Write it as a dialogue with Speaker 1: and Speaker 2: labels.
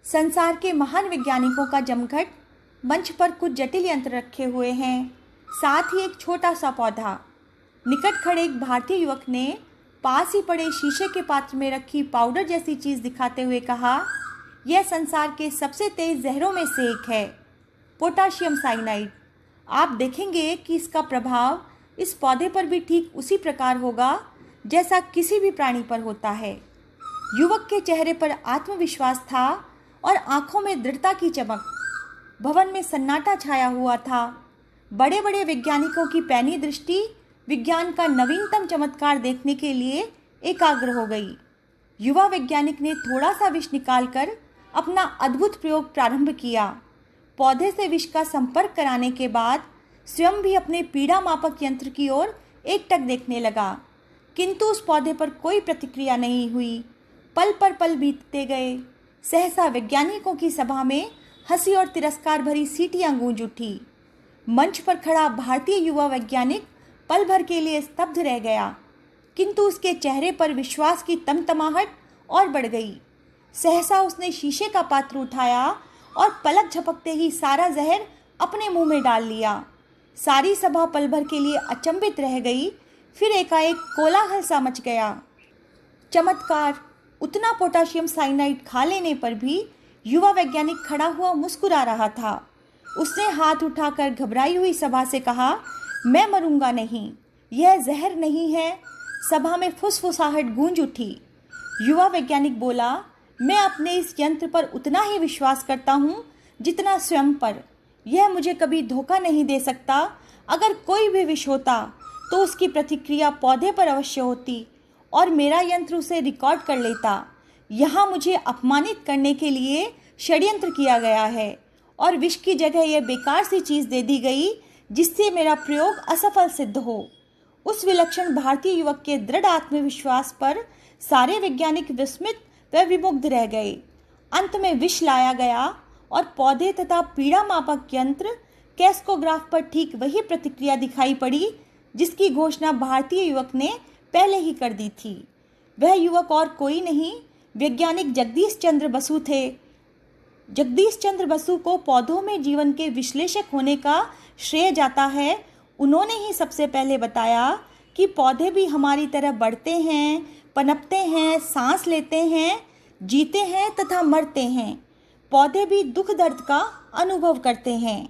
Speaker 1: संसार के महान वैज्ञानिकों का जमघट। मंच पर कुछ जटिल यंत्र रखे हुए हैं, साथ ही एक छोटा सा पौधा। निकट खड़े एक भारतीय युवक ने पास ही पड़े शीशे के पात्र में रखी पाउडर जैसी चीज़ दिखाते हुए कहा, यह संसार के सबसे तेज जहरों में से एक है, पोटाशियम साइनाइड। आप देखेंगे कि इसका प्रभाव इस पौधे पर भी ठीक उसी प्रकार होगा जैसा किसी भी प्राणी पर होता है। युवक के चेहरे पर आत्मविश्वास था और आंखों में दृढ़ता की चमक। भवन में सन्नाटा छाया हुआ था। बड़े बड़े वैज्ञानिकों की पैनी दृष्टि विज्ञान का नवीनतम चमत्कार देखने के लिए एकाग्र हो गई। युवा वैज्ञानिक ने थोड़ा सा विष निकालकर अपना अद्भुत प्रयोग प्रारंभ किया। पौधे से विष का संपर्क कराने के बाद स्वयं भी अपने पीड़ा मापक यंत्र की ओर एकटक देखने लगा, किंतु उस पौधे पर कोई प्रतिक्रिया नहीं हुई। पल पर पल बीतते गए। सहसा वैज्ञानिकों की सभा में हंसी और तिरस्कार भरी सीटियां गूंज उठी। मंच पर खड़ा भारतीय युवा वैज्ञानिक पल भर के लिए स्तब्ध रह गया, किंतु उसके चेहरे पर विश्वास की तमतमाहट और बढ़ गई। सहसा उसने शीशे का पात्र उठाया और पलक झपकते ही सारा जहर अपने मुंह में डाल लिया। सारी सभा पल भर के लिए अचंभित रह गई। फिर एकाएक कोलाहल सा मच गया। चमत्कार! उतना पोटाशियम साइनाइड खा लेने पर भी युवा वैज्ञानिक खड़ा हुआ मुस्कुरा रहा था। उसने हाथ उठाकर घबराई हुई सभा से कहा, मैं मरूंगा नहीं, यह जहर नहीं है। सभा में फुसफुसाहट गूंज उठी। युवा वैज्ञानिक बोला, मैं अपने इस यंत्र पर उतना ही विश्वास करता हूँ जितना स्वयं पर। यह मुझे कभी धोखा नहीं दे सकता। अगर कोई भी विष होता तो उसकी प्रतिक्रिया पौधे पर अवश्य होती और मेरा यंत्र उसे रिकॉर्ड कर लेता। यहाँ मुझे अपमानित करने के लिए षड्यंत्र किया गया है और विष की जगह यह बेकार सी चीज़ दे दी गई जिससे मेरा प्रयोग असफल सिद्ध हो। उस विलक्षण भारतीय युवक के दृढ़ आत्मविश्वास पर सारे वैज्ञानिक विस्मित व विमुग्ध रह गए। अंत में विष लाया गया और पौधे तथा पीड़ा मापक यंत्र कैस्कोग्राफ पर ठीक वही प्रतिक्रिया दिखाई पड़ी जिसकी घोषणा भारतीय युवक ने पहले ही कर दी थी। वह युवक और कोई नहीं, वैज्ञानिक जगदीश चंद्र बसु थे। जगदीश चंद्र बसु को पौधों में जीवन के विश्लेषक होने का श्रेय जाता है। उन्होंने ही सबसे पहले बताया कि पौधे भी हमारी तरह बढ़ते हैं, पनपते हैं, सांस लेते हैं, जीते हैं तथा मरते हैं। पौधे भी दुख दर्द का अनुभव करते हैं।